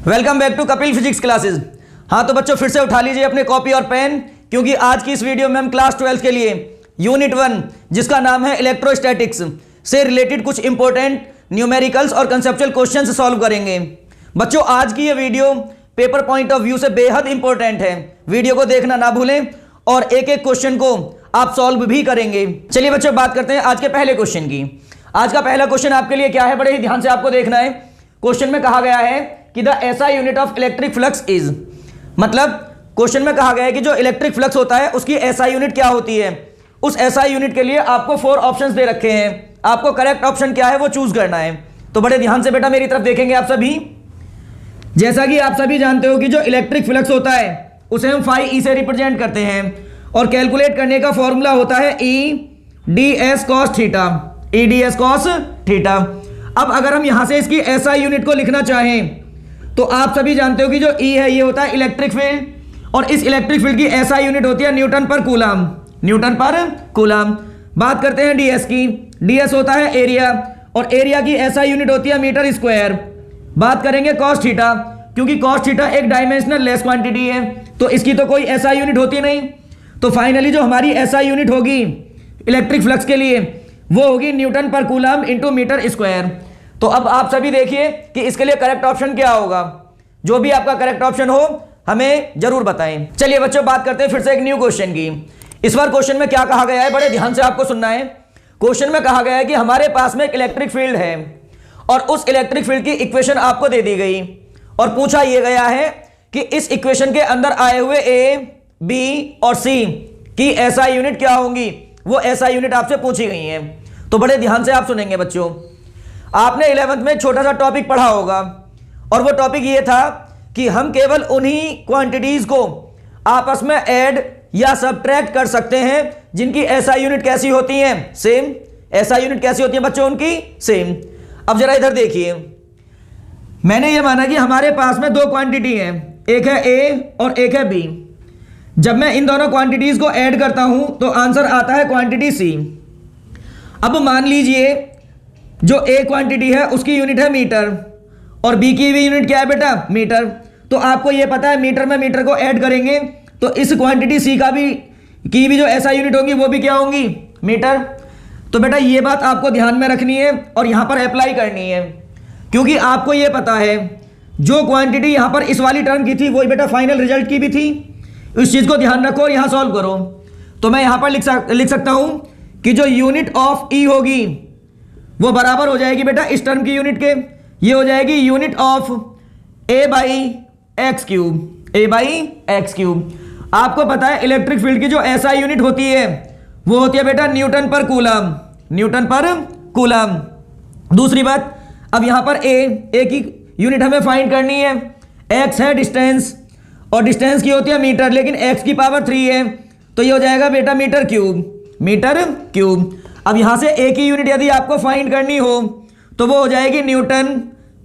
Welcome back to Kapil physics classes. हाँ तो बच्चों फिर से उठा लीजिए अपने कॉपी और पेन, क्योंकि आज की इस वीडियो में हम क्लास 12 के लिए यूनिट 1 जिसका नाम है इलेक्ट्रोस्टैटिक्स से रिलेटेड कुछ इंपॉर्टेंट न्यूमेरिकल्स और कंसेप्चुअल क्वेश्चंस सॉल्व करेंगे। बच्चों आज की ये video paper point of view से बेहद इंपॉर्टेंट है, वीडियो को देखना ना भूलें और एक एक क्वेश्चन को आप सॉल्व भी करेंगे। चलिए बच्चों बात करते हैं आज के पहले क्वेश्चन की। आज का पहला क्वेश्चन आपके लिए क्या है, बड़े ही ध्यान से आपको देखना है। क्वेश्चन में कहा गया है कि the SI unit of electric flux is, मतलब क्वेश्चन में कहा गया है कि जो इलेक्ट्रिक फ्लक्स होता है उसकी एसआई यूनिट क्या होती है। उस एसआई यूनिट के लिए आपको 4 ऑप्शंस दे रखे हैं, आपको करेक्ट ऑप्शन क्या है वो चूज करना है। तो बड़े ध्यान से बेटा मेरी तरफ देखेंगे आप सभी। जैसा कि आप सभी जानते हो कि जो इलेक्ट्रिक फ्लक्स होता है उसे हम फाई ई से रिप्रेजेंट करते हैं और कैलकुलेट करने का फॉर्मूला होता है E D S cos theta, E D S cos theta. अब अगर हम यहां से इसकी एसआई यूनिट को लिखना चाहें तो आप सभी जानते हो कि जो ई है ये होता है इलेक्ट्रिक फील्ड और इस इलेक्ट्रिक फील्ड की एसआई यूनिट होती है Newton per coulomb, Newton per coulomb. बात करते हैं डीएस की, डीएस होता है एरिया और एरिया की एसआई यूनिट होती है मीटर स्क्वायर। बात करेंगे कॉस थीटा, क्योंकि कॉस थीटा एक डायमेंशनल लेस क्वांटिटी है तो इसकी तो कोई एसआई यूनिट होती नहीं। तो फाइनली जो हमारी एसआई यूनिट होगी इलेक्ट्रिक फ्लक्स के लिए वो होगी Newton per coulomb into metre square. तो अब आप सभी देखिए कि इसके लिए करेक्ट ऑप्शन क्या होगा। जो भी आपका करेक्ट ऑप्शन हो हमें जरूर बताएं। चलिए बच्चों बात करते हैं फिर से एक न्यू क्वेश्चन की। इस बार क्वेश्चन में क्या कहा गया है, बड़े ध्यान से आपको सुनना है। क्वेश्चन में कहा गया है कि हमारे पास में एक इलेक्ट्रिक फील्ड है और उस इलेक्ट्रिक फील्ड की इक्वेशन आपको दे दी गई और पूछा यह गया है कि इस इक्वेशन के अंदर आए हुए ए बी और सी की एसआई यूनिट क्या होंगी, वो एसआई यूनिट आपसे पूछी गई है। तो बड़े ध्यान से आप सुनेंगे बच्चों। आपने 11th में छोटा सा टॉपिक पढ़ा होगा और वो टॉपिक ये था कि हम केवल उन्हीं क्वांटिटीज को आपस में ऐड या सब्ट्रैक्ट कर सकते हैं जिनकी एसआई यूनिट कैसी होती है, सेम। एसआई यूनिट कैसी होती है बच्चों, उनकी सेम। अब जरा इधर देखिए, मैंने ये माना कि हमारे पास में 2 क्वांटिटी है, एक है ए और एक है बी। जब मैं इन दोनों क्वांटिटीज को ऐड करता हूं तो आंसर आता है क्वांटिटी सी। अब मान लीजिए जो ए क्वांटिटी है उसकी यूनिट है मीटर और बी की भी यूनिट क्या है बेटा, मीटर। तो आपको ये पता है मीटर में मीटर को ऐड करेंगे तो इस क्वांटिटी सी की भी जो एसआई यूनिट होंगी वो भी क्या होंगी, मीटर। तो बेटा ये बात आपको ध्यान में रखनी है और यहां पर अप्लाई करनी है, क्योंकि आपको ये पता है जो क्वांटिटी यहां पर इस वाली टर्म की थी वही बेटा फाइनल रिजल्ट की भी थी। इस चीज को ध्यान रखो और यहां सॉल्व करो। तो मैं यहां पर लिख सकता हूं कि जो यूनिट ऑफ ई होगी वो बराबर हो जाएगी बेटा इस टर्म की यूनिट के, ये हो जाएगी unit of A by x cube, A by x cube. आपको पता है इलेक्ट्रिक फील्ड की जो एसआई यूनिट होती है वो होती है बेटा Newton per coulomb, Newton per coulomb. दूसरी बात, अब यहां पर ए की यूनिट हमें फाइंड करनी है। एक्स है डिस्टेंस और डिस्टेंस की होती है मीटर, लेकिन एक्स की पावर 3 है तो ये हो जाएगा बेटा मीटर क्यूब, मीटर क्यूब। अब यहां से ए की यूनिट यदि आपको फाइंड करनी हो तो वो हो जाएगी न्यूटन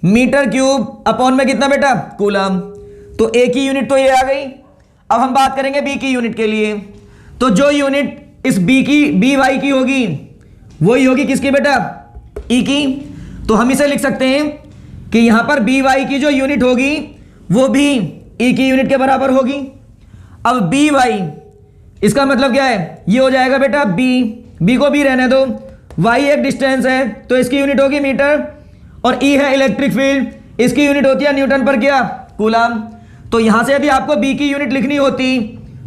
मीटर क्यूब अपॉन में कितना बेटा, कूलम। तो ए की यूनिट तो ये आ गई। अब हम बात करेंगे बी की यूनिट के लिए। तो जो यूनिट इस बी वाई की होगी वही होगी किसकी बेटा, ई की। तो हम इसे लिख सकते हैं कि यहां पर बी वाई की जो यूनिट होगी वो भी ई की यूनिट के बराबर होगी। अब बी वाई इसका मतलब क्या है, ये हो जाएगा बेटा बी को भी रहने दो, वाई एक डिस्टेंस है तो इसकी यूनिट होगी मीटर और ई है इलेक्ट्रिक फील्ड, इसकी यूनिट होती है न्यूटन पर क्या, कूलम। तो यहां से यदि आपको बी की यूनिट लिखनी होती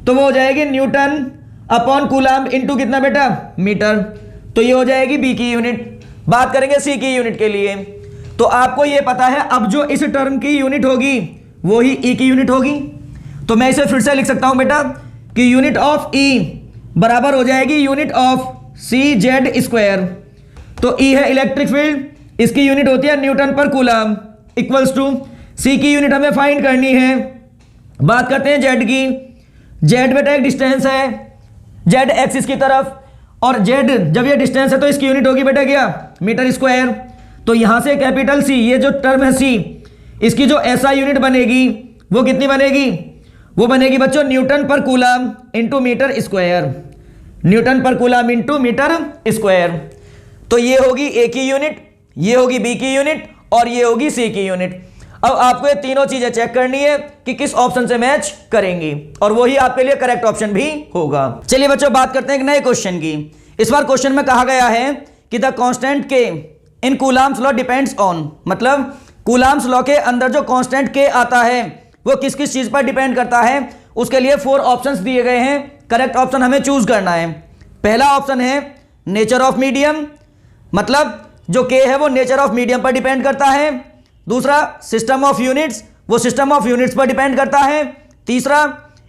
तो वो हो जाएगी न्यूटन अपॉन कूलम इंटू कितना बेटा, मीटर। तो ये हो जाएगी बी की यूनिट। बात करेंगे सी की यूनिट के लिए। तो आपको ये पता है अब जो इस टर्म की यूनिट होगी वो ही ई की यूनिट होगी। तो मैं इसे फिर से लिख सकता हूं बेटा कि यूनिट ऑफ ई बराबर हो जाएगी unit of C Z square. तो ई है इलेक्ट्रिक फील्ड, इसकी यूनिट होती है Newton per coulomb equals to सी की यूनिट हमें फाइंड करनी है। बात करते हैं जेड की। जेड बेटा एक डिस्टेंस है, जेड एक्सिस की तरफ, और जेड जब ये डिस्टेंस है तो इसकी यूनिट होगी बेटा क्या, मीटर स्क्वायर। तो यहां से कैपिटल सी, ये जो टर्म है सी, इसकी जो एसआई यूनिट बनेगी वो कितनी बनेगी, वो बनेगी बच्चों newton per coulomb into metre square, newton per coulomb into metre square. तो ये होगी ए की यूनिट, ये होगी बी की यूनिट और ये होगी सी की यूनिट। अब आपको ये तीनों चीजें चेक करनी है कि किस ऑप्शन से मैच करेंगी, और वही आपके लिए करेक्ट ऑप्शन भी होगा। चलिए बच्चों बात करते हैं एक नए क्वेश्चन की। इस बार क्वेश्चन में कहा गया है कि द कांस्टेंट के इन कूलाम्स लॉ डिपेंड्स ऑन, मतलब कूलाम्स लॉ के अंदर जो कांस्टेंट के आता है वो किस किस चीज पर डिपेंड करता है। उसके लिए 4 ऑप्शंस दिए गए हैं, करेक्ट ऑप्शन हमें चूज करना है। पहला ऑप्शन है नेचर ऑफ मीडियम, मतलब जो के है वो नेचर ऑफ मीडियम पर डिपेंड करता है। दूसरा सिस्टम ऑफ यूनिट्स, वो सिस्टम ऑफ यूनिट्स पर डिपेंड करता है। तीसरा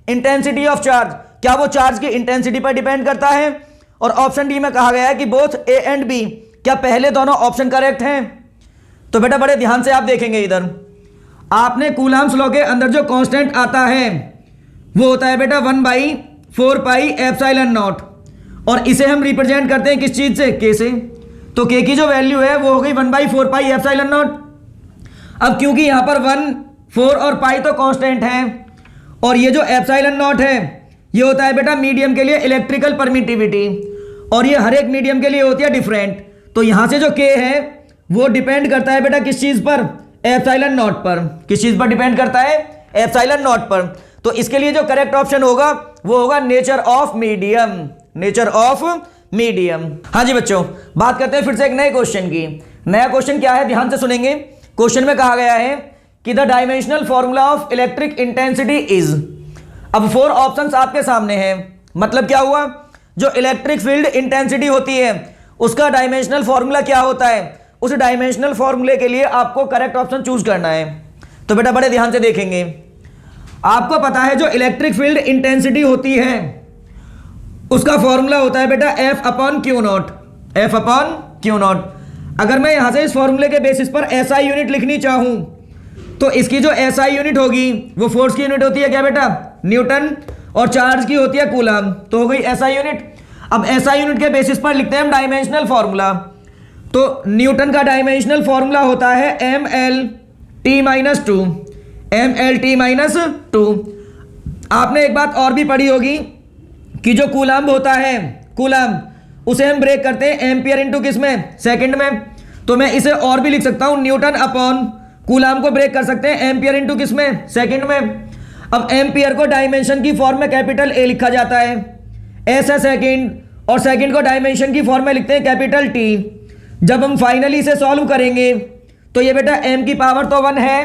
इंटेंसिटी ऑफ चार्ज, क्या वो चार्ज की इंटेंसिटी पर डिपेंड करता है। और ऑप्शन डी में कहा गया है कि बोथ ए एंड बी, क्या पहले दोनों ऑप्शन करेक्ट हैं। तो बेटा बड़े ध्यान से आप देखेंगे, इधर आपने कूलाम्स लॉ के अंदर जो कांस्टेंट आता है वो होता है बेटा 1/4 पाई एप्सिलॉन नॉट, और इसे हम रिप्रेजेंट करते हैं किस चीज से, के से। तो के की जो वैल्यू है वो हो गई 1/4 पाई एप्सिलॉन नॉट। अब क्योंकि यहां पर 1, 4 और पाई तो कांस्टेंट है, और ये जो एप्सिलॉन नॉट है ये होता है बेटा मीडियम के लिए इलेक्ट्रिकल परमिटिविटी, और ये हर एक मीडियम के लिए होती है डिफरेंट। तो यहां से जो के है वो डिपेंड करता है बेटा किस चीज पर, एप्सिलॉन नॉट पर। किस चीज पर डिपेंड करता है, एप्सिलॉन नॉट पर। तो इसके लिए जो करेक्ट ऑप्शन होगा वो होगा nature of medium, nature of medium. हाँ जी बच्चों, बात करते हैं फिर से एक नए क्वेश्चन की। नया क्वेश्चन क्या है, ध्यान से सुनेंगे। क्वेश्चन में कहा गया है कि the dimensional formula of electric intensity is. अब 4 ऑप्शंस आपके सामने हैं, मतलब क्या हुआ, जो इलेक्ट्रिक फील्ड इंटेंसिटी होती है उसका डायमेंशनल फॉर्मूला क्या होता है, उस डायमेंशनल फॉर्मूले के लिए आपको करेक्ट ऑप्शन चूज करना है। तो बेटा बड़े ध्यान से देखेंगे, आपको पता है जो इलेक्ट्रिक फील्ड इंटेंसिटी होती है उसका फॉर्मूला होता है बेटा F/Q0, F/Q0। अगर मैं यहां से इस फॉर्मूले के बेसिस पर SI यूनिट लिखनी चाहूं तो इसकी जो SI यूनिट होगी वो फोर्स की यूनिट होती है क्या बेटा, न्यूटन, और चार्ज की होती है कूलम, तो हो गई SI यूनिट। अब SI यूनिट के बेसिस पर लिखते हैं हम डायमेंशनल फॉर्मूला। तो न्यूटन का डायमेंशनल फॉर्मूला होता है mLT-2, mLT-2। आपने एक बात और भी पढ़ी होगी कि जो कूलम्ब होता है, कूलम्ब, उसे हम ब्रेक करते हैं एम्पियर इंटू किस में, सेकंड में। तो मैं इसे और भी लिख सकता हूं, न्यूटन अपॉन कूलम्ब को ब्रेक कर सकते हैं एम्पियर इंटू किस में, सेकंड में। अब एम्पियर को डायमेंशन की फॉर्म में कैपिटल ए लिखा जाता है, एस है सेकंड, और सेकंड को डायमेंशन की फॉर्म में लिखते हैं कैपिटल टी। जब हम फाइनली इसे सॉल्व करेंगे तो ये बेटा m की पावर तो 1 है,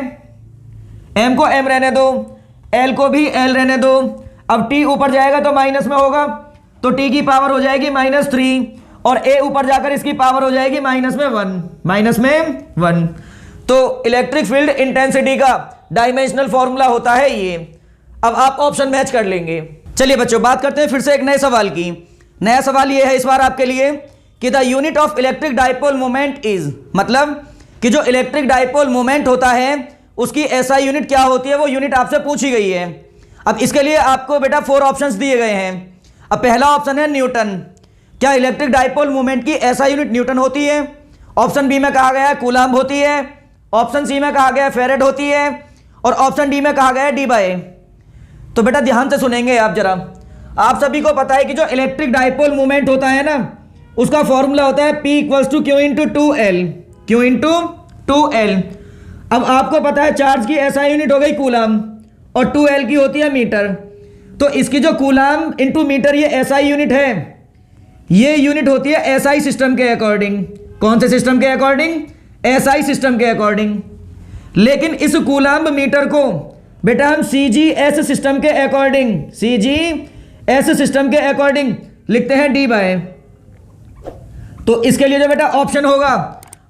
m को m रहने दो, l को भी l रहने दो। अब t ऊपर जाएगा तो माइनस में होगा, तो t की पावर हो जाएगी -3, और a ऊपर जाकर इसकी पावर हो जाएगी -1। तो इलेक्ट्रिक फील्ड इंटेंसिटी का डायमेंशनल फॉर्मूला होता है ये। अब आप ऑप्शन मैच कर लेंगे। चलिए बच्चों बात करते हैं फिर से एक नए सवाल की। नया सवाल ये है इस बार आपके लिए कि the unit of electric dipole moment is, मतलब कि जो इलेक्ट्रिक डाइपोल मोमेंट होता है उसकी SI यूनिट क्या होती है, वो यूनिट आपसे पूछी गई है। अब इसके लिए आपको बेटा 4 ऑप्शंस दिए गए हैं। अब पहला ऑप्शन है न्यूटन, क्या इलेक्ट्रिक डाइपोल मोमेंट की SI यूनिट न्यूटन होती है। ऑप्शन बी में कहा गया है कूलम्ब होती है, ऑप्शन सी में कहा गया है फेरेड होती है, और ऑप्शन डी में कहा गया है D/A। तो बेटा ध्यान से सुनेंगे आप जरा। आप सभी को पता है कि जो इलेक्ट्रिक डाइपोल मोमेंट होता है ना उसका फॉर्मूला होता है P = Q × 2L, Q × 2L। अब आपको पता है चार्ज की SI यूनिट हो गई कूलम्ब, और 2L की होती है मीटर। तो इसकी जो कूलम्ब इंटू मीटर ये SI यूनिट है, ये यूनिट होती है SI सिस्टम के अकॉर्डिंग। कौन से सिस्टम के अकॉर्डिंग, SI सिस्टम के अकॉर्डिंग। लेकिन इस कूलम्ब मीटर को बेटा हम CGS सिस्टम के अकॉर्डिंग, CGS सिस्टम के अकॉर्डिंग लिखते हैं D/A। तो इसके लिए जो बेटा ऑप्शन होगा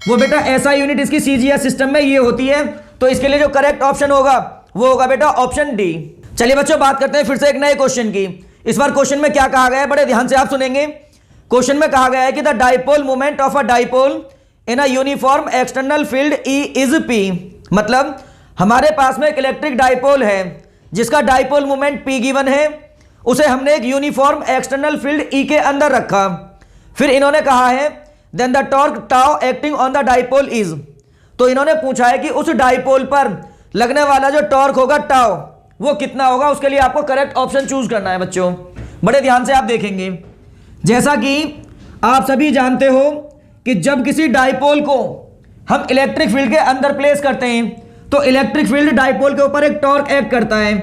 वो बेटा SI यूनिट इसकी CGS सिस्टम में ये होती है। तो इसके लिए जो करेक्ट ऑप्शन होगा वो होगा बेटा ऑप्शन डी। चलिए बच्चों बात करते हैं फिर से एक नए क्वेश्चन की। इस बार क्वेश्चन में क्या कहा गया है, बड़े ध्यान से आप सुनेंगे। क्वेश्चन में कहा गया है कि the dipole moment of a dipole in a uniform external field E is P, मतलब हमारे पास में एक इलेक्ट्रिक डाइपोल है जिसका डाइपोल मोमेंट P गिवन है, उसे हमने एक यूनिफॉर्म एक्सटर्नल फील्ड E के अंदर रखा। फिर इन्होंने कहा है then the torque tau acting on the dipole is. तो इन्होंने पूछा है कि उस डाइपोल पर लगने वाला जो टॉर्क होगा टाउ वो कितना होगा। उसके लिए आपको करेक्ट ऑप्शन चूज करना है बच्चों। बड़े ध्यान से आप देखेंगे, जैसा कि आप सभी जानते हो कि जब किसी डाइपोल को हम इलेक्ट्रिक फील्ड के अंदर प्लेस करते हैं तो इलेक्ट्रिक फील्ड डाइपोल के ऊपर एक टॉर्क एक्ट करता है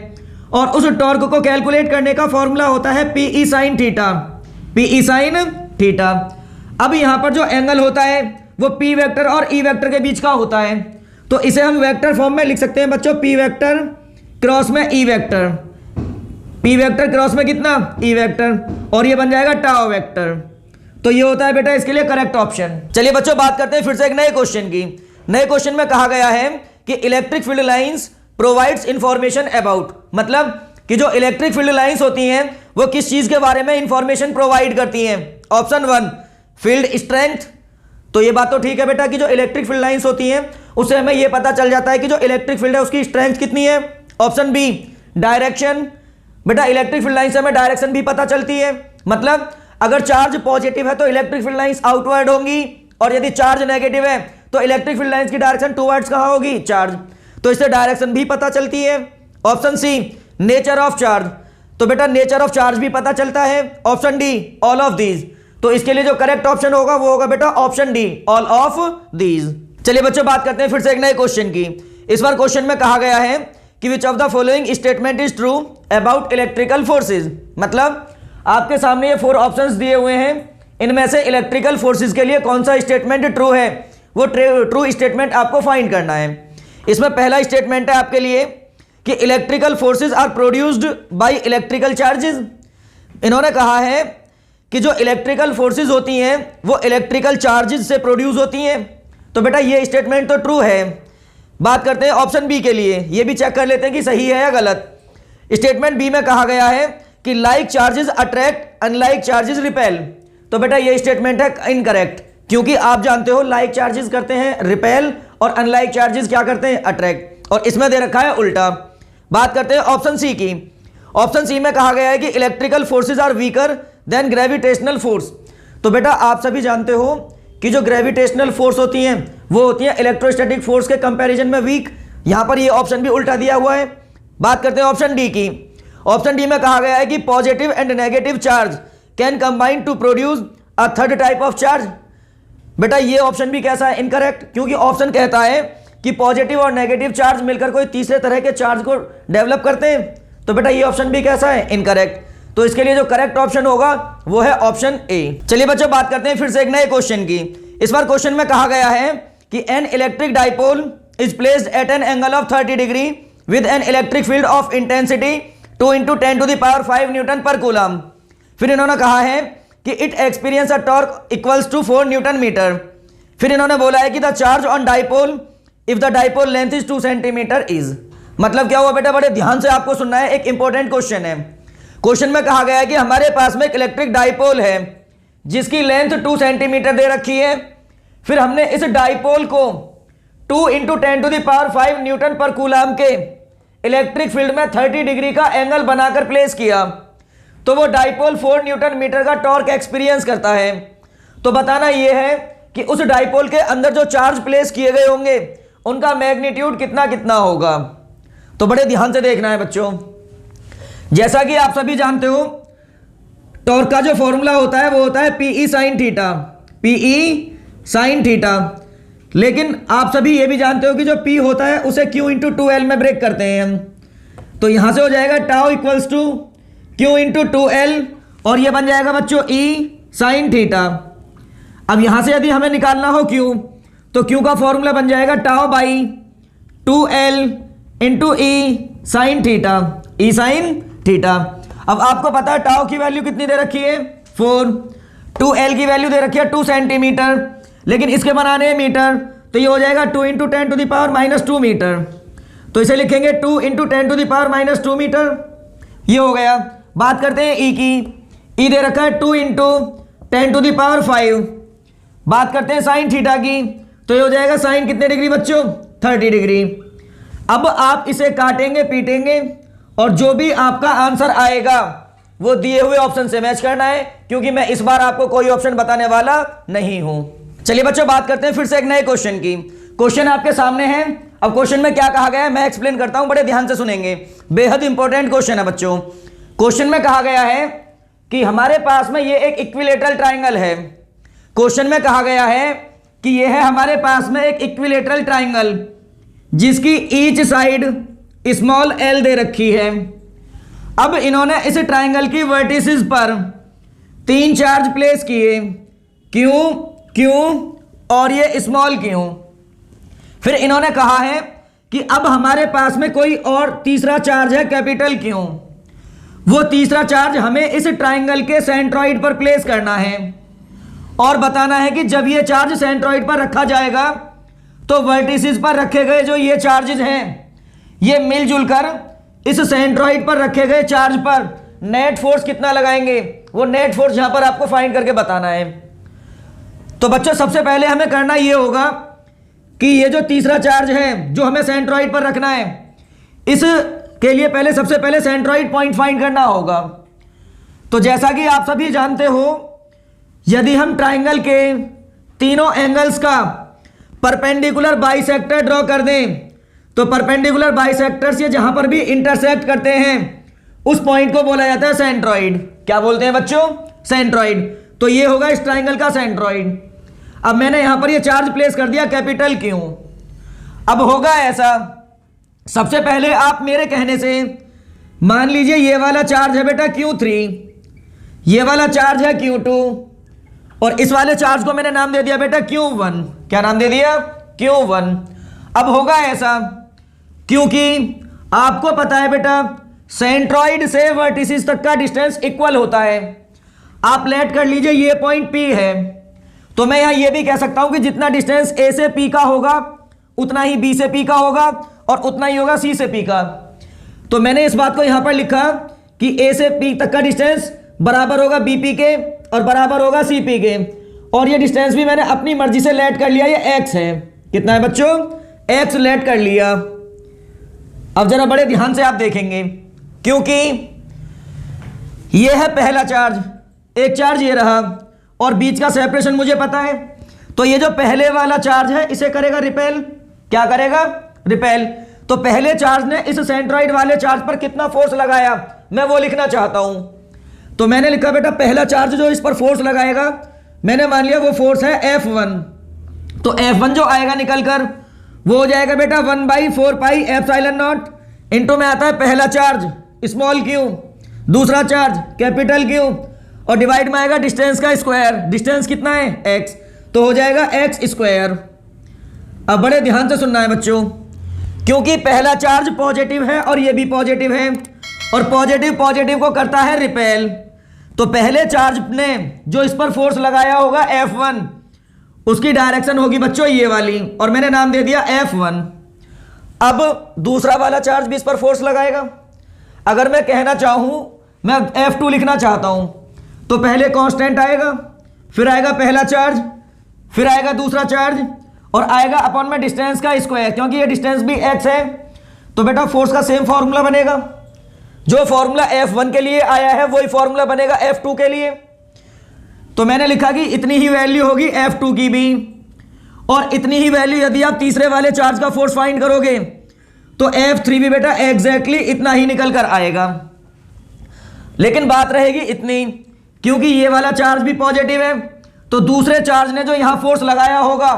और उस टॉर्क को कैलकुलेट करने का फॉर्मूला होता है P E sine theta, P E sine theta. अब यहां पर जो एंगल होता है वो पी वेक्टर और ई वेक्टर के बीच का होता है, तो इसे हम वेक्टर फॉर्म में लिख सकते हैं बच्चों, पी वेक्टर क्रॉस में E vector, P vector cross में कितना ई वेक्टर, और ये बन जाएगा टाउ वेक्टर। तो ये होता है बेटा इसके लिए करेक्ट ऑप्शन। चलिए बच्चों बात करते हैं फिर से एक नए क्वेश्चन की। नए क्वेश्चन में कहा गया है कि electric field lines provides information about, मतलब कि जो इलेक्ट्रिक फील्ड लाइंस होती हैं वो किस चीज के बारे में इंफॉर्मेशन प्रोवाइड करती हैं। ऑप्शन 1 फील्ड स्ट्रेंथ, तो ये बात तो ठीक है बेटा कि जो इलेक्ट्रिक फील्ड लाइंस होती हैं उससे हमें ये पता चल जाता है कि जो इलेक्ट्रिक फील्ड है उसकी स्ट्रेंथ कितनी है। ऑप्शन बी डायरेक्शन, बेटा इलेक्ट्रिक फील्ड लाइन से हमें डायरेक्शन भी पता चलती है, मतलब अगर चार्ज पॉजिटिव है तो इलेक्ट्रिक फील्ड लाइंस आउटवर्ड होंगी, और यदि चार्ज नेगेटिव है तो इलेक्ट्रिक फील्ड लाइंस की डायरेक्शन टूवर्ड्स कहां होगी, चार्ज, तो इससे डायरेक्शन भी पता चलती है। Option C nature of charge, तो बेटा नेचर ऑफ चार्ज भी पता चलता है। Option D all of these, तो इसके लिए जो करेक्ट ऑप्शन होगा वो होगा बेटा option D all of these. चलिए बच्चों बात करते हैं फिर से एक नए क्वेश्चन की। इस बार क्वेश्चन में कहा गया है कि which of the following statement is true about electrical forces, मतलब आपके सामने ये 4 ऑप्शंस दिए हुए हैं, इनमें से इलेक्ट्रिकल फोर्सेज के लिए कौन सा स्टेटमेंट ट्रू है, वो ट्रू स्टेटमेंट आपको फाइंड करना है। इसमें पहला स्टेटमेंट है आपके लिए कि electrical forces are produced by electrical charges. इन्होंने कहा है कि जो इलेक्ट्रिकल फोर्सेज होती हैं वो इलेक्ट्रिकल चार्जेस से प्रोड्यूस होती हैं, तो बेटा ये स्टेटमेंट तो ट्रू है। बात करते हैं ऑप्शन बी के लिए, ये भी चेक कर लेते हैं कि सही है या गलत। स्टेटमेंट बी में कहा गया है कि like charges attract unlike charges repel, तो बेटा ये स्टेटमेंट है इनकरेक्ट, क्योंकि आप जानते हो लाइक चार्जेस करते हैं रिपेल और अनलाइक चार्जेस क्या करते हैं अट्रैक्ट, और इसमें दे रखा है उल्टा। बात करते हैं ऑप्शन सी की। ऑप्शन सी में कहा गया है कि electrical forces are weaker than gravitational force, तो बेटा आप सभी जानते हो कि जो ग्रेविटेशनल फोर्स होती हैं वो होती है इलेक्ट्रोस्टैटिक फोर्स के कंपैरिजन में वीक, यहां पर ये ऑप्शन भी उल्टा दिया हुआ है। बात करते हैं ऑप्शन डी की। ऑप्शन डी में कहा गया है कि positive and negative charge can combine to produce a third type of charge, बेटा ये ऑप्शन भी कैसा है इनकरेक्ट, क्योंकि ऑप्शन कहता है कि पॉजिटिव और नेगेटिव चार्ज मिलकर कोई तीसरे तरह के चार्ज को डेवलप करते हैं, तो बेटा ये ऑप्शन भी कैसा है इनकरेक्ट, तो इसके लिए जो करेक्ट ऑप्शन होगा वो है ऑप्शन ए। चलिए बच्चों बात करते हैं फिर से एक नए क्वेश्चन की। इस बार क्वेश्चन में कहा गया है कि an electric dipole is placed at an angle of 30 degree with an electric field of intensity 2 × 10⁵ newton per coulomb. फिर इन्होंने कहा है कि it experience a torque equals to 4 newton metre. फिर इन्होंने बोला है कि the charge on dipole if the dipole length is 2 centimetre is, मतलब क्या हुआ बेटा, बड़े ध्यान से आपको सुनना है, एक इंपॉर्टेंट क्वेश्चन है। क्वेश्चन में कहा गया है कि हमारे पास में एक इलेक्ट्रिक डाइपोल है जिसकी लेंथ 2 सेंटीमीटर दे रखी है, फिर हमने इस डाइपोल को 2 × 10⁵ न्यूटन पर कूलम के इलेक्ट्रिक फील्ड में 30 डिग्री का एंगल बनाकर प्लेस किया, तो वो डाइपोल 4 न्यूटन मीटर का टॉर्क एक्सपीरियंस करता है। तो बताना यह है कि उस डाइपोल के अंदर जो चार्ज प्लेस किए गए होंगे उनका मैग्नीट्यूड कितना कितना होगा, तो बड़े ध्यान से देखना है बच्चों। जैसा कि आप सभी जानते हो टॉर्क का जो फॉर्मूला होता है वो होता है P E sine theta, P E sine theta, लेकिन आप सभी ये भी जानते हो कि जो P होता है उसे Q × 2L में ब्रेक करते हैं हम, तो यहां से हो जाएगा tau equals to Q × 2L, और ये बन जाएगा बच्चों E साइन थीटा। अब यहां से यदि हमें निकालना हो Q, तो Q का फॉर्मूला बन जाएगा tau by 2L × E sine theta, E sign theta. अब आपको पता है टाउ की वैल्यू कितनी दे रखी है 4, 2L की वैल्यू दे रखी है 2 सेंटीमीटर, लेकिन इसके बनाने हैं मीटर, तो ये हो जाएगा 2 × 10⁻² मीटर, तो इसे लिखेंगे 2 × 10⁻² मीटर, ये हो गया। बात करते हैं ई की। ई दे रखा है 2 × 10⁵। बात करते हैं साइन थीटा की, तो ये हो जाएगा साइन कितने डिग्री बच्चों 30 डिग्री। अब आप इसे काटेंगे पीटेंगे और जो भी आपका आंसर आएगा वो दिए हुए ऑप्शन से मैच करना है, क्योंकि मैं इस बार आपको कोई ऑप्शन बताने वाला नहीं हूं। चलिए बच्चों बात करते हैं फिर से एक नए क्वेश्चन की। क्वेश्चन आपके सामने है। अब क्वेश्चन में क्या कहा गया है मैं एक्सप्लेन करता हूं, बड़े ध्यान से सुनेंगे, बेहद इंपॉर्टेंट क्वेश्चन है बच्चों। क्वेश्चन में कहा गया है कि हमारे पास में ये एक इक्विलेटरल ट्राइंगल है। क्वेश्चन में कहा गया है कि ये है हमारे पास में एक इक्विलेटरल ट्राइंगल जिसकी ईच साइड स्मॉल एल दे रखी है। अब इन्होंने इस ट्राइंगल की वर्टिसेस पर 3 चार्ज प्लेस किए, क्यू, क्यू और ये स्मॉल क्यू। फिर इन्होंने कहा है कि अब हमारे पास में कोई और तीसरा चार्ज है कैपिटल क्यू। वो तीसरा चार्ज हमें इस ट्राइंगल के सेंट्रॉइड पर प्लेस करना है और बताना है कि जब ये चार्ज सेंट्रॉइड पर रखा जाएगा तो वर्टिसेस पर रखे गए जो ये चार्जेस हैं ये मिलजुल कर इस सेंट्रॉइड पर रखे गए चार्ज पर नेट फोर्स कितना लगाएंगे, वो नेट फोर्स यहां पर आपको फाइंड करके बताना है। तो बच्चों सबसे पहले हमें करना ये होगा कि ये जो तीसरा चार्ज है जो हमें सेंट्रॉइड पर रखना है, इसके लिए पहले सबसे पहले सेंट्रॉइड पॉइंट फाइंड करना होगा। तो जैसा कि आप सभी जानते हो, यदि हम ट्राइंगल के तीनों एंगल्स का परपेंडिकुलर बाइसेक्टर ड्रॉ कर दें तो परपेंडिकुलर बाइसेक्टर से जहां पर भी इंटरसेक्ट करते हैं उस पॉइंट को बोला जाता है सेंट्रॉइड। क्या बोलते हैं बच्चों? सेंट्रॉइड। तो ये होगा इस ट्राइंगल का सेंट्रॉइड। अब मैंने यहां पर ये चार्ज प्लेस कर दिया कैपिटल क्यू। अब होगा ऐसा, सबसे पहले आप मेरे कहने से मान लीजिए ये वाला चार्ज है बेटा Q3, ये वाला चार्ज है Q2 और इस वाले चार्ज को मैंने नाम दे दिया बेटा Q1। क्या नाम दे दिया? Q1। अब होगा ऐसा, क्योंकि आपको पता है बेटा सेंट्रॉइड से वर्टिसेस तक का डिस्टेंस इक्वल होता है। आप लेट कर लीजिए ये पॉइंट P है, तो मैं यहां ये भी कह सकता हूं कि जितना डिस्टेंस A से P का होगा उतना ही B से P का होगा और उतना ही होगा C से P का। तो मैंने इस बात को यहां पर लिखा कि A से P तक का डिस्टेंस बराबर होगा BP के और बराबर होगा CP के। और ये डिस्टेंस भी मैंने अपनी मर्जी से लेट कर लिया, ये X है। कितना है बच्चों? X लेट कर लिया। अब जरा बड़े ध्यान से आप देखेंगे, क्योंकि ये है पहला चार्ज, एक चार्ज ये रहा और बीच का सेपरेशन मुझे पता है। तो ये जो पहले वाला चार्ज है इसे करेगा रिपेल। क्या करेगा? रिपेल। तो पहले चार्ज ने इस सेंट्रॉइड वाले चार्ज पर कितना फोर्स लगाया मैं वो लिखना चाहता हूं। तो मैंने लिखा बेटा पहला चार्ज जो इस पर फोर्स लगाएगा मैंने मान लिया वो फोर्स है F1। तो F1 जो आएगा निकल कर वो हो जाएगा बेटा 1/4 पाई एप्सिलॉन नॉट इंटू में आता है पहला चार्ज स्मॉल क्यू, दूसरा चार्ज कैपिटल क्यू और डिवाइड में आएगा डिस्टेंस का स्क्वायर। डिस्टेंस कितना है? x, तो हो जाएगा x स्क्वायर। अब बड़े ध्यान से सुनना है बच्चों, क्योंकि पहला चार्ज पॉजिटिव है और ये भी पॉजिटिव है और पॉजिटिव पॉजिटिव को करता है रिपेल। तो पहले चार्ज ने जो इस पर फोर्स लगाया होगा F1, उसकी डायरेक्शन होगी बच्चों ये वाली और मैंने नाम दे दिया F1। अब दूसरा वाला चार्ज भी इस पर फोर्स लगाएगा। अगर मैं कहना चाहूं मैं F2 लिखना चाहता हूं तो पहले कांस्टेंट आएगा, फिर आएगा पहला चार्ज, फिर आएगा दूसरा चार्ज और आएगा अपॉन में डिस्टेंस का स्क्वायर। क्योंकि ये डिस्टेंस भी x है तो बेटा फोर्स का सेम फॉर्मूला बनेगा। जो फॉर्मूला F1 के लिए आया है वही फॉर्मूला बनेगा F2 के लिए। तो मैंने लिखा कि इतनी ही वैल्यू होगी F2 की भी और इतनी ही वैल्यू यदि आप तीसरे वाले चार्ज का फोर्स फाइंड करोगे तो F3 भी बेटा एग्जैक्टली इतना ही निकल कर आएगा। लेकिन बात रहेगी इतनी, क्योंकि ये वाला चार्ज भी पॉजिटिव है तो दूसरे चार्ज ने जो यहां फोर्स लगाया होगा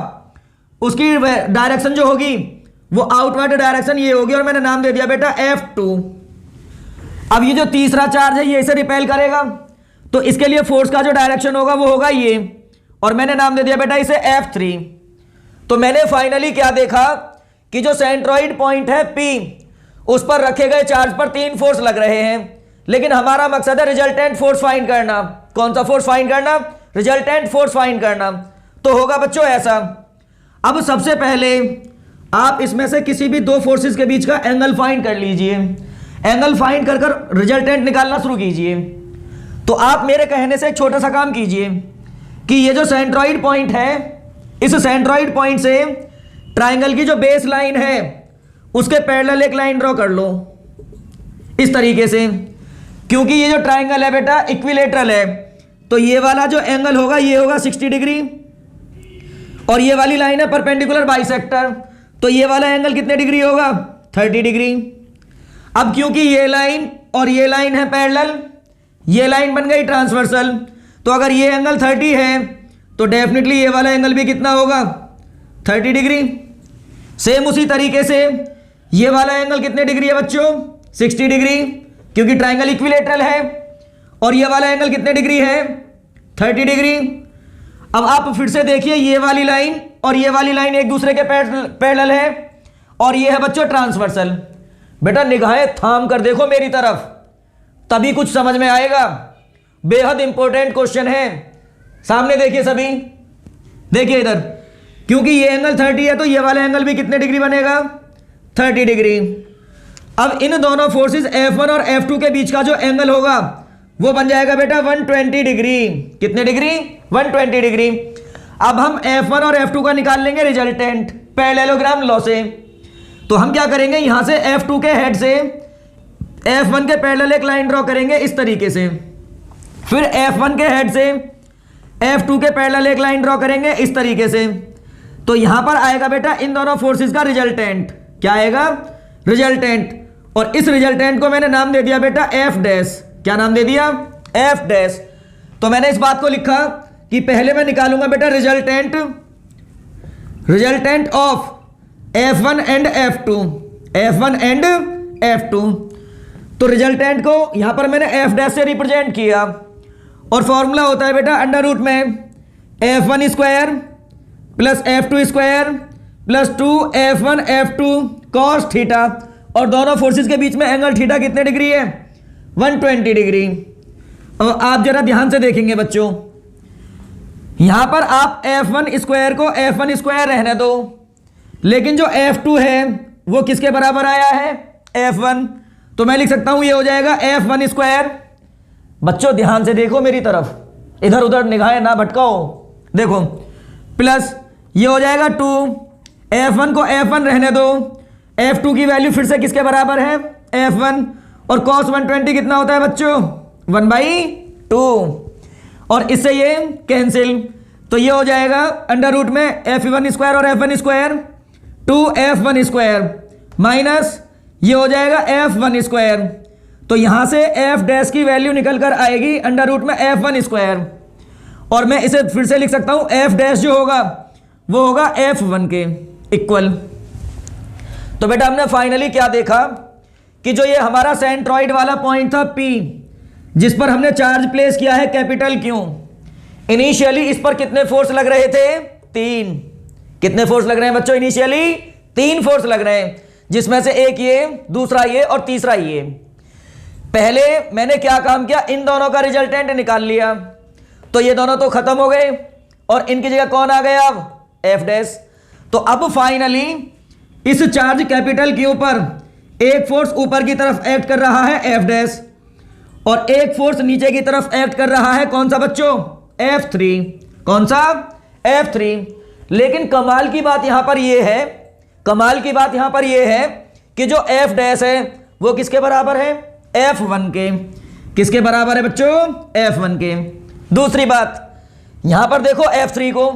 उसकी डायरेक्शन जो होगी वो आउटवर्ड डायरेक्शन ये होगी और मैंने नाम दे दिया बेटा F2। अब ये जो तीसरा चार्ज है ये इसे रिपेल करेगा तो इसके लिए फोर्स का जो डायरेक्शन होगा वो होगा ये और मैंने नाम दे दिया बेटा इसे F3। तो मैंने फाइनली क्या देखा कि जो सेंट्रॉइड पॉइंट है P उस पर रखे गए चार्ज पर 3 फोर्स लग रहे हैं, लेकिन हमारा मकसद है रिजल्टेंट फोर्स फाइंड करना। कौन सा फोर्स फाइंड करना? रिजल्टेंट फोर्स फाइंड करना। तो होगा बच्चों ऐसा, अब सबसे पहले आप इसमें से किसी भी 2 फोर्सेस के बीच का एंगल फाइंड कर लीजिए। एंगल फाइंड कर कर रिजल्टेंट निकालना शुरू कीजिए। तो आप मेरे कहने से एक छोटा सा काम कीजिए कि ये जो सेंट्रॉइड पॉइंट है इस सेंट्रॉइड पॉइंट से ट्राइंगल की जो बेस लाइन है उसके पैरेलल एक लाइन ड्रॉ कर लो इस तरीके से। क्योंकि ये जो ट्राइंगल है बेटा इक्विलेटरल है तो ये वाला जो एंगल होगा ये होगा 60 डिग्री और ये वाली लाइन है परपेंडिकुलर बाइसेक्टर तो ये वाला एंगल कितने डिग्री होगा? 30 डिग्री। अब क्योंकि ये लाइन और ये लाइन है पैरेलल, ये लाइन बन गई ट्रांसवर्सल, तो अगर ये एंगल 30 है तो डेफिनेटली ये वाला एंगल भी कितना होगा? 30 डिग्री। सेम उसी तरीके से ये वाला एंगल कितने डिग्री है बच्चों? 60 डिग्री, क्योंकि ट्राइंगल इक्विलेटरल है। और ये वाला एंगल कितने डिग्री है? 30 डिग्री। अब आप फिर से देखिए, ये वाली लाइन और ये वाली लाइन एक दूसरे के पैरेलल है, और ये है बच्चों ट्रांसवर्सल। बेटा निगाहें थाम कर देखो मेरी तरफ, तभी कुछ समझ में आएगा। बेहद इंपॉर्टेंट क्वेश्चन है। सामने देखिए सभी, देखिए इधर, क्योंकि ये एंगल 30 है तो ये वाला एंगल भी कितने डिग्री बनेगा? 30 डिग्री। अब इन दोनों फोर्सेस F1 और F2 के बीच का जो एंगल होगा वो बन जाएगा बेटा 120 डिग्री। कितने डिग्री? 120 डिग्री। अब हम F1 और F2 का निकाल लेंगे रिजल्टेंट पैरेललोग्राम लॉ से। तो हम क्या करेंगे, यहां से F2 के हेड से F1 के पैरेलल एक लाइन ड्रॉ करेंगे इस तरीके से, फिर F1 के हेड से F2 के पैरेलल एक लाइन ड्रॉ करेंगे इस तरीके से। तो यहां पर आएगा बेटा इन दोनों फोर्सेस का रिजल्टेंट। क्या आएगा? रिजल्टेंट। और इस रिजल्टेंट को मैंने नाम दे दिया बेटा F डैश। क्या नाम दे दिया? F dash. तो मैंने इस बात को लिखा कि पहले मैं निकालूंगा बेटा resultant of F1 and F2, F1 and F2। तो रिजल्टेंट को यहां पर मैंने F डैश से रिप्रेजेंट किया, और फॉर्मूला होता है बेटा अंडर रूट में F1 square plus F2 square plus 2F1 F2 cos theta. और दोनों फोर्सेस के बीच में एंगल थीटा कितने डिग्री है? 120 डिग्री। और आप जरा ध्यान से देखेंगे बच्चों, यहां पर आप F1 स्क्वायर को F1 स्क्वायर रहने दो, लेकिन जो F2 है वो किसके बराबर आया है? F1। तो मैं लिख सकता हूं ये हो जाएगा F1 स्क्वायर। बच्चों ध्यान से देखो मेरी तरफ, इधर उधर निगाहें ना भटकाओ। देखो प्लस ये हो जाएगा 2, F1 को F1 रहने दो, F2 की वैल्यू फिर से किसके बराबर है? F1। और cos 120 कितना होता है बच्चों? 1/2। और इससे ये कैंसिल, तो ये हो जाएगा अंडर रूट में F1 स्क्वायर और F1 square 2F1 square minus ये हो जाएगा F1 स्क्वायर। तो यहां से F डैश की वैल्यू निकल कर आएगी अंडर रूट में F1 स्क्वायर, और मैं इसे फिर से लिख सकता हूं F डैश जो होगा वो होगा F1 के इक्वल। तो बेटा हमने फाइनली क्या देखा कि जो ये हमारा सेंट्रॉइड वाला पॉइंट था P, जिस पर हमने चार्ज प्लेस किया है कैपिटल Q, इनिशियली इस पर कितने फोर्स लग रहे थे? 3। कितने फोर्स लग रहे हैं बच्चों? इनिशियली 3 फोर्स लग रहे हैं, जिसमें से एक ये, दूसरा ये और तीसरा ये। पहले मैंने क्या काम किया, इन दोनों का रिजल्टेंट निकाल लिया, तो ये दोनों तो खत्म हो गए और इनकी जगह कौन आ गया? अब F डैश। तो अब फाइनली इस चार्ज कैपिटल Q पर एक फोर्स ऊपर की तरफ एक्ट कर रहा है F डैश, और एक फोर्स नीचे की तरफ एक्ट कर रहा है कौन सा बच्चों? F3। कौन सा? F3। लेकिन कमाल की बात यहां पर यह है, कमाल की बात यहां पर यह है कि जो F डैश है वो किसके बराबर है? F1 के। किसके बराबर है बच्चों? F1 के। दूसरी बात यहां पर देखो F3 को,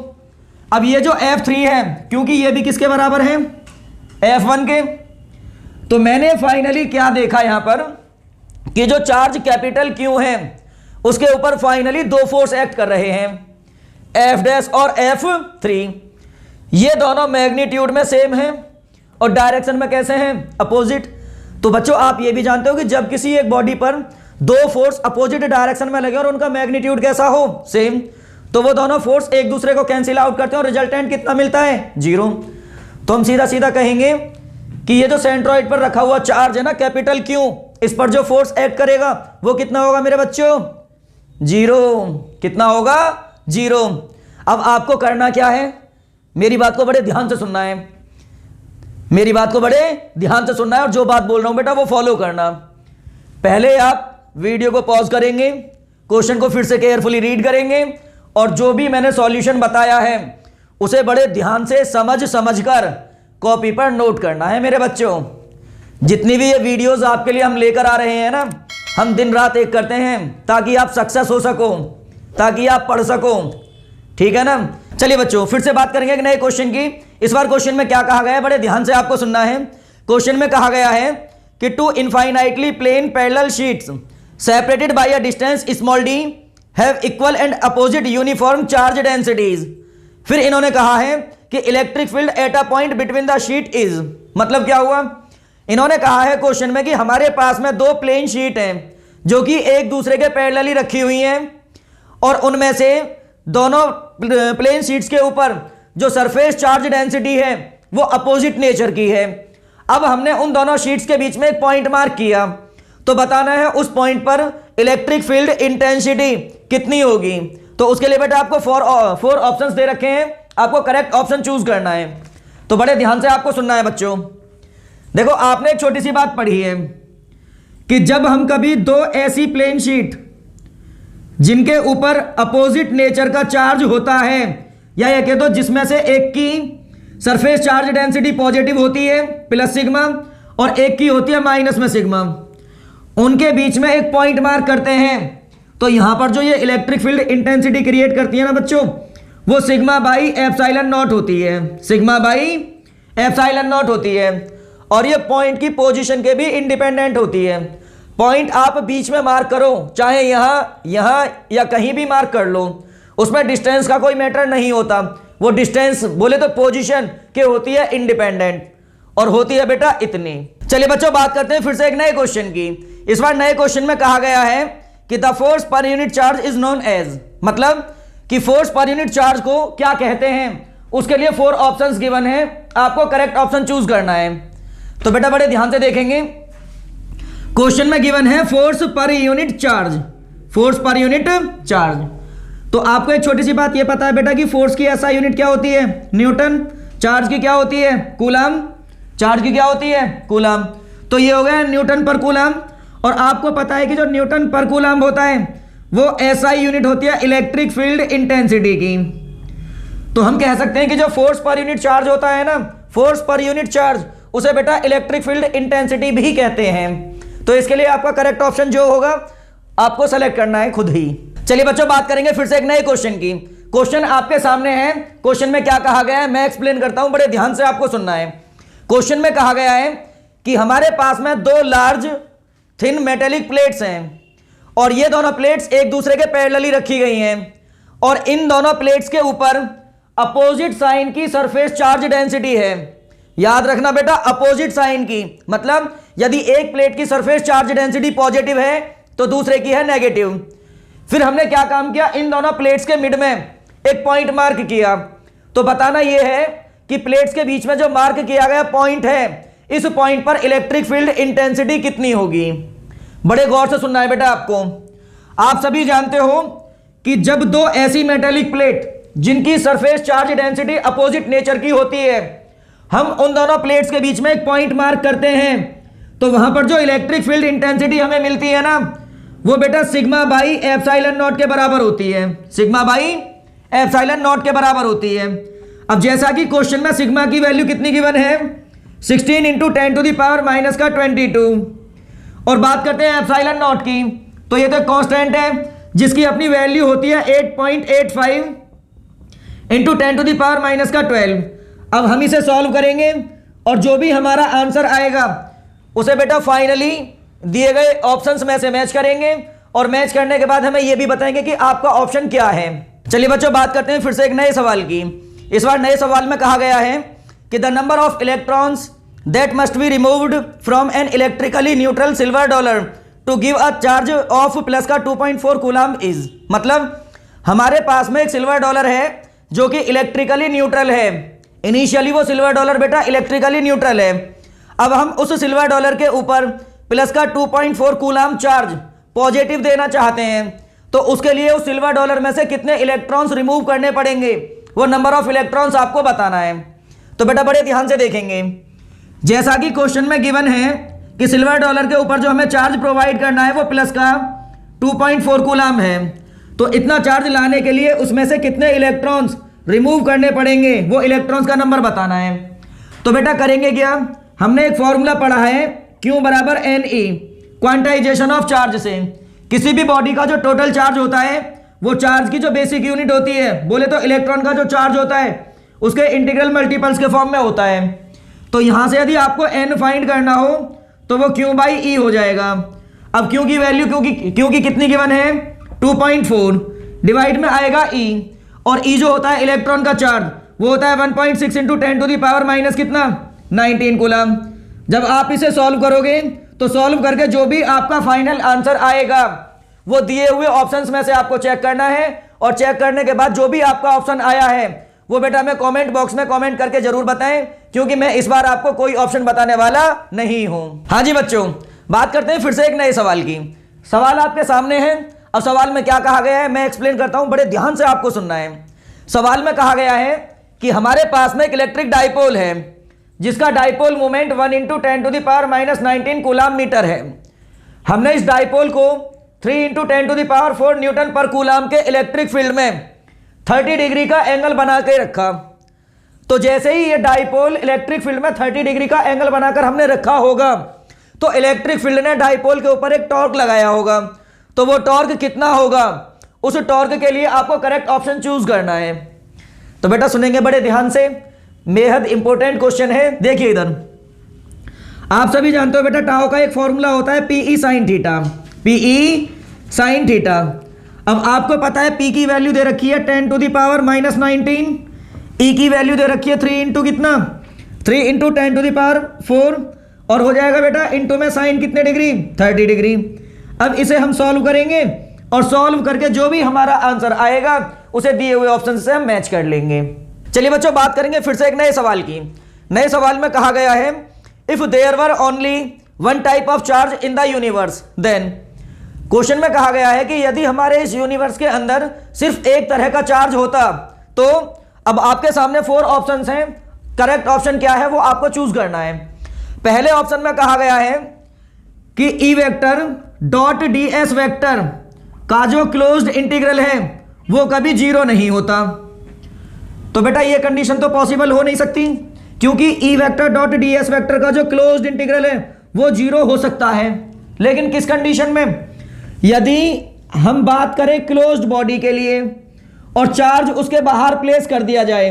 अब ये जो F3 है क्योंकि ये भी किसके बराबर है? F1 के। तो मैंने फाइनली क्या देखा यहां पर कि जो चार्ज कैपिटल Q है उसके ऊपर फाइनली 2 फोर्स एक्ट कर रहे हैं, F डैश और F3। ये दोनों मैग्नीट्यूड में सेम हैं और डायरेक्शन में कैसे हैं? अपोजिट। तो बच्चों आप ये भी जानते हो कि जब किसी एक बॉडी पर 2 फोर्स अपोजिट डायरेक्शन में लगे और उनका मैग्नीट्यूड कैसा हो? सेम, तो वो दोनों फोर्स एक दूसरे को कैंसिल आउट करते हैं और रिजल्टेंट कितना मिलता है? 0। तो हम सीधा सीधा कहेंगे कि ये जो सेंट्रॉइड पर रखा हुआ चार्ज है ना कैपिटल Q, इस पर जो फोर्स एक्ट करेगा वो कितना होगा मेरे बच्चों? 0। कितना होगा? 0। अब आपको करना क्या है, मेरी बात को बड़े ध्यान से सुनना है, मेरी बात को बड़े ध्यान से सुनना है और जो बात बोल रहा हूं बेटा वो फॉलो करना। पहले आप वीडियो को पॉज करेंगे, क्वेश्चन को फिर से केयरफुली रीड करेंगे और जो भी मैंने सॉल्यूशन बताया है उसे बड़े ध्यान से समझकर कॉपी पर नोट करना है मेरे बच्चों। जितनी भी ये वीडियोस आपके लिए हम लेकर आ रहे हैं ना, हम दिन रात एक करते हैं ताकि आप सक्सेस हो सको, ताकि आप पढ़ सको, ठीक है ना। चलिए बच्चों फिर से बात करेंगे एक नए क्वेश्चन की। इस बार क्वेश्चन में क्या कहा गया है, बड़े ध्यान से आपको सुनना है। क्वेश्चन में कहा गया है कि 2 infinitely plane parallel sheets separated by a distance small d have equal and opposite uniform charge densities. फिर इन्होंने कहा है कि electric field at a point between the sheet is, मतलब क्या हुआ, इन्होंने कहा है क्वेश्चन में कि हमारे पास में दो प्लेन शीट हैं जो कि एक दूसरे के पैरेलली रखी हुई हैं और उनमें से दोनों प्लेन शीट्स के ऊपर जो सरफेस चार्ज डेंसिटी है वो अपोजिट नेचर की है। अब हमने उन दोनों शीट्स के बीच में एक पॉइंट मार्क किया, तो बताना है उस पॉइंट पर इलेक्ट्रिक फील्ड इंटेंसिटी कितनी होगी। तो उसके लिए बेटा आपको फोर ऑप्शंस दे रखे हैं, आपको करेक्ट ऑप्शन चूज करना है। तो बड़े ध्यान से आपको सुनना है बच्चों। देखो आपने एक छोटी सी बात पढ़ी है कि जब हम कभी दो ऐसी प्लेन शीट जिनके ऊपर अपोजिट नेचर का चार्ज होता है, या ये कह दो जिसमें से एक की सरफेस चार्ज डेंसिटी पॉजिटिव होती है प्लस सिग्मा और एक की होती है माइनस में सिग्मा, उनके बीच में एक पॉइंट मार्क करते हैं, तो यहां पर जो ये इलेक्ट्रिक फील्ड इंटेंसिटी क्रिएट करती है ना बच्चों, वो सिग्मा बाई एप्सिलॉन नॉट होती है, सिग्मा बाई एप्सिलॉन नॉट होती है। और ये पॉइंट की पोजीशन के भी इंडिपेंडेंट होती है। पॉइंट आप बीच में मार्क करो, चाहे यहां या कहीं भी मार्क कर लो, उसमें डिस्टेंस का कोई मैटर नहीं होता। वो डिस्टेंस बोले तो पोजीशन के होती है इंडिपेंडेंट और होती है बेटा इतनी। चलिए बच्चों बात करते हैं फिर से एक नए क्वेश्चन की। इस बार नए क्वेश्चन में कहा गया है कि the force per unit charge is known as, मतलब कि फोर्स पर यूनिट चार्ज को क्या कहते हैं। उसके लिए फोर ऑप्शंस गिवन है, आपको करेक्ट ऑप्शन चूज करना है। तो बेटा बड़े ध्यान से देखेंगे, क्वेश्चन में गिवन है force per unit charge, force per unit charge. तो आपको एक छोटी सी बात ये पता है बेटा कि फोर्स की ऐसा यूनिट क्या होती है, न्यूटन। चार्ज की क्या होती है, कूलम। चार्ज की क्या होती है, कूलम। तो ये हो गया न्यूटन पर कूलम। और आपको पता है कि जो न्यूटन पर कूलम होता है वो ऐसा यूनिट होती है इलेक्ट्रिक फील्ड इंटेंसिटी की। तो हम कह सकते हैं कि जो फोर्स पर यूनिट चार्ज होता है ना, फोर्स पर यूनिट चार्ज, उसे बेटा इलेक्ट्रिक फील्ड इंटेंसिटी भी कहते हैं। तो इसके लिए आपका करेक्ट ऑप्शन जो होगा आपको सेलेक्ट करना है खुद ही। चलिए बच्चों बात करेंगे फिर से एक नए क्वेश्चन की। क्वेश्चन आपके सामने है, क्वेश्चन में क्या कहा गया है मैं एक्सप्लेन करता हूं, बड़े ध्यान से आपको सुनना है। क्वेश्चन में कहा गया है कि हमारे पास में दो लार्ज थिन मेटेलिक प्लेट्स हैं और ये दोनों प्लेट्स एक दूसरे के पैरेलली रखी गई हैं और इन दोनों प्लेट्स के ऊपर अपोजिट साइन की सरफेस चार्ज डेंसिटी है। याद रखना बेटा अपोजिट साइन की, मतलब यदि एक प्लेट की सरफेस चार्ज डेंसिटी पॉजिटिव है तो दूसरे की है नेगेटिव। फिर हमने क्या काम किया, इन दोनों प्लेट्स के मिड में एक पॉइंट मार्क किया। तो बताना यह है कि प्लेट्स के बीच में जो मार्क किया गया पॉइंट है, इस पॉइंट पर इलेक्ट्रिक फील्ड इंटेंसिटी कितनी होगी। बड़े गौर से सुनना है बेटा आपको। आप सभी जानते हो कि जब दो ऐसी मेटेलिक प्लेट जिनकी surface charge density opposite nature की होती है, हम उन दोनों प्लेट्स के बीच में एक पॉइंट मार्क करते हैं, तो वहां पर जो इलेक्ट्रिक फील्ड इंटेंसिटी हमें मिलती है ना, वो बेटा सिग्मा बाई एप्सिलॉन नॉट के बराबर होती है, सिग्मा बाई एप्सिलॉन नॉट के बराबर होती है। अब जैसा कि क्वेश्चन में सिग्मा की वैल्यू कितनी गिवन है, 16 into 10 to the power minus का 22। और बात करते हैं एप्सिलॉन नॉट की, तो ये तो कांस्टेंट है जिसकी अपनी वैल्यू होती है 8.85 into 10 to the power minus का 12। अब हम इसे सॉल्व करेंगे और जो भी हमारा आंसर आएगा उसे बेटा फाइनली दिए गए ऑप्शंस में से मैच करेंगे और मैच करने के बाद हमें यह भी बताएंगे कि आपका ऑप्शन क्या है। चलिए बच्चों बात करते हैं फिर से एक नए सवाल की। इस बार नए सवाल में कहा गया है कि the number of electrons that must be removed from an electrically neutral silver dollar to give a charge of plus का 2.4 कूलम इज, मतलब हमारे पास में एक सिल्वर डॉलर है जो कि इलेक्ट्रिकली न्यूट्रल है। इनिशियली वो सिल्वर डॉलर बेटा इलेक्ट्रिकली न्यूट्रल है। अब हम उस सिल्वर डॉलर के ऊपर प्लस का 2.4 कूलम चार्ज पॉजिटिव देना चाहते हैं, तो उसके लिए उस सिल्वर डॉलर में से कितने इलेक्ट्रॉन्स रिमूव करने पड़ेंगे, वो नंबर ऑफ इलेक्ट्रॉन्स आपको बताना है। तो बेटा बड़े ध्यान से देखेंगे, जैसा कि क्वेश्चन में गिवन है कि सिल्वर डॉलर के ऊपर जो हमें चार्ज प्रोवाइड करना है वो प्लस का 2.4 कूलम है, तो इतना चार्ज लाने के लिए उसमें से कितने इलेक्ट्रॉन्स रिमूव करने पड़ेंगे, वो इलेक्ट्रॉन्स का नंबर बताना है। तो बेटा करेंगे क्या, हमने एक फॉर्मूला पढ़ा है Q बराबर NE, क्वांटाइजेशन ऑफ चार्ज से। किसी भी बॉडी का जो टोटल चार्ज होता है वो चार्ज की जो बेसिक यूनिट होती है, बोले तो इलेक्ट्रॉन का जो चार्ज होता है उसके इंटीग्रल मल्टीपल्स के फॉर्म में होता है। तो यहां से यदि आपको N फाइंड करना हो तो वो Q बाई E हो जाएगा। अब Q की वैल्यू Q की कितनी गिवन है 2.4, डिवाइड में आएगा E, और E जो होता है इलेक्ट्रॉन का चार्ज वो होता है 1.6 into 10 to the power minus कितना 19 कूलम। जब आप इसे सॉल्व करोगे तो सॉल्व करके जो भी आपका फाइनल आंसर आएगा वो दिए हुए ऑप्शंस में से आपको चेक करना है, और चेक करने के बाद जो भी आपका ऑप्शन आया है वो बेटा मैं कमेंट बॉक्स में कमेंट करके जरूर बताएं, क्योंकि मैं इस बार आपको कोई ऑप्शन बताने वाला नहीं हूं। हाँ जी बच्चों, बात करते हैं फिर से एक नए सवाल की। सवाल आपके सामने है। अब सवाल में क्या कहा गया है मैं एक्सप्लेन करता हूं, बड़े ध्यान से आपको सुनना है। सवाल में कहा गया है कि हमारे पास में एक इलेक्ट्रिक डाइपोल है जिसका dipole moment 1 into 10 to the power minus 19 coulomb metre है। हमने इस डाइपोल को 3 into 10 to the power 4 newton per coulomb के इलेक्ट्रिक फील्ड में 30 डिग्री का एंगल बना के रखा। तो जैसे ही ये डाइपोल इलेक्ट्रिक फील्ड में 30 डिग्री का एंगल बनाकर हमने रखा होगा तो इलेक्ट्रिक फील्ड ने डाइपोल के ऊपर एक टॉर्क लगाया होगा। तो वो टॉर्क कितना होगा, उस टॉर्क के लिए आपको करेक्ट ऑप्शन चूज करना है। तो बेटा सुनेंगे बड़े ध्यान से, बेहद इंपॉर्टेंट क्वेश्चन है। देखिए इधर आप सभी जानते हो बेटा टाउ का एक फॉर्मूला होता है P E sine theta, P E sine theta. अब आपको पता है पी की वैल्यू दे रखी है 10 टू द पावर माइनस 19, ई की वैल्यू दे रखी है 3 इंटू कितना 3 इंटू 10 टू द पावर 4, और हो जाएगा बेटा इंटू में साइन कितने डिग्री 30 डिग्री। अब इसे हम सॉल्व करेंगे और सॉल्व करके जो भी हमारा आंसर आएगा उसे दिए हुए ऑप्शन से हम मैच कर लेंगे। चलिए बच्चों बात करेंगे फिर से एक नए सवाल की। नए सवाल में कहा गया है if there were only one type of charge in the universe then. Question में कहा गया है कि यदि हमारे इस यूनिवर्स के अंदर सिर्फ एक तरह का चार्ज होता तो। अब आपके सामने 4 ऑप्शंस हैं, करेक्ट ऑप्शन क्या है वो आपको चूज करना है। पहले ऑप्शन में कहा गया है कि E vector dot D S vector का जो क्लोज्ड इंटीग्रल है वो कभी 0 नहीं होता। तो बेटा ये कंडीशन तो पॉसिबल हो नहीं सकती, क्योंकि E vector dot D S vector का जो क्लोज्ड इंटीग्रल है वो 0 हो सकता है। लेकिन किस कंडीशन में, यदि हम बात करें क्लोज्ड बॉडी के लिए और चार्ज उसके बाहर प्लेस कर दिया जाए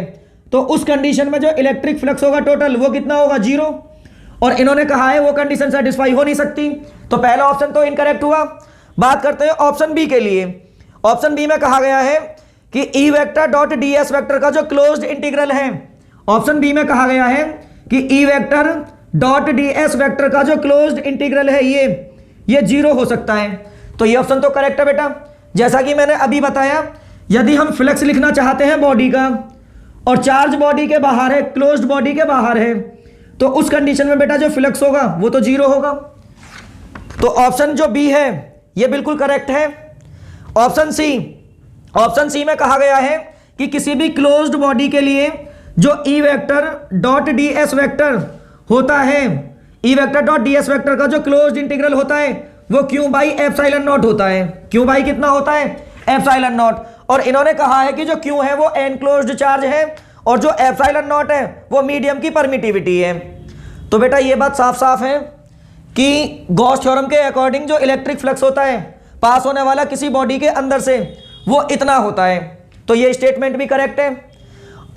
तो उस कंडीशन में जो इलेक्ट्रिक फ्लक्स होगा टोटल वो कितना होगा 0, और इन्होंने कहा है वो कंडीशन सेटिस्फाई हो नहीं सकती। तो पहला ऑप्शन तो इनकरेक्ट हुआ। बात करते हैं ऑप्शन बी के लिए। ऑप्शन बी में कहा गया है कि E vector dot D S vector का जो क्लोज्ड इंटीग्रल है, ऑप्शन बी में कहा गया है कि E vector dot D S vector का जो क्लोज्ड इंटीग्रल है ये 0 हो सकता है। तो ये ऑप्शन तो करेक्ट है बेटा। जैसा कि मैंने अभी बताया, यदि हम फ्लक्स लिखना चाहते हैं बॉडी का और चार्ज बॉडी के बाहर है, क्लोज्ड बॉडी के बाहर है, तो उस कंडीशन में बेटा जो फ्लक्स होगा वो तो 0 होगा। तो ऑप्शन जो बी है ये बिल्कुल करेक्ट है। ऑप्शन सी में कहा गया है कि किसी भी क्लोज्ड बॉडी के लिए जो E vector dot D S vector होता है, E vector dot D S vector का जो क्लोज्ड इंटीग्रल होता है वो क्यू बाई एप्सिलॉन नॉट होता है। क्यू बाई कितना होता है एप्सिलॉन नॉट। और इन्होंने कहा है कि जो क्यू है वो एनक्लोज्ड चार्ज है और जो एप्सिलॉन नॉट है वो मीडियम की परमिटिविटी है। तो बेटा ये बात साफ साफ है कि गॉस थ्योरम के अकॉर्डिंग जो इलेक्ट्रिक फ्लक्स होता है पास होने वाला किसी बॉडी के अंदर से वो इतना होता है। तो ये स्टेटमेंट भी करेक्ट है।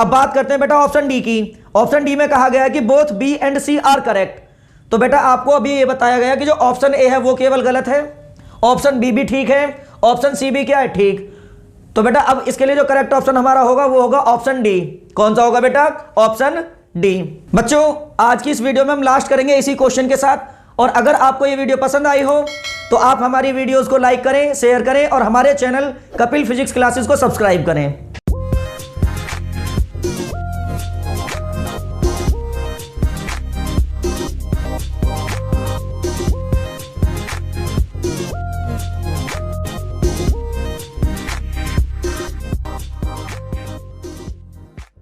अब बात करते हैं बेटा ऑप्शन डी की। ऑप्शन डी में कहा गया है कि both B and C are correct. तो बेटा आपको अभी ये बताया गया कि जो ऑप्शन ए है वो केवल गलत है, ऑप्शन बी भी ठीक है, ऑप्शन सी भी क्या है ठीक। तो बेटा अब इसके लिए जो करेक्ट ऑप्शन हमारा होगा वो होगा ऑप्शन डी। कौन सा होगा बेटा ऑप्शन डी। बच्चों आज की इस वीडियो में हम लास्ट करेंगे इसी क्वेश्चन के साथ, और अगर आपको ये वीडियो पसंद आई हो तो आप हमारी वीडियोस को लाइक करें, शेयर करें और हमारे चैनल कपिल फिजिक्स क्लासेस को सब्सक्राइब करें।